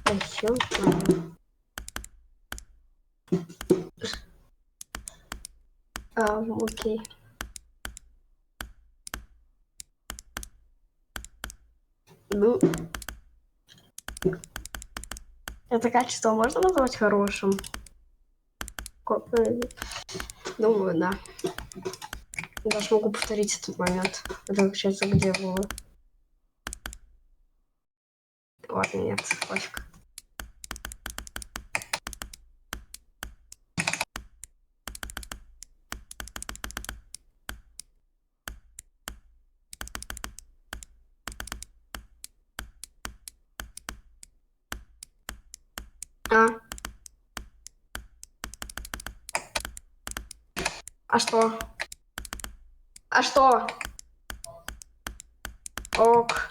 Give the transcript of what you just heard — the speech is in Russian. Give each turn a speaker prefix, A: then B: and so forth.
A: Еще ладно. Окей. Ну, это качество можно назвать хорошим? Думаю, да. Даже могу повторить этот момент. Это сейчас где было? Ладно, нет, пофиг. А что? А что? Ок.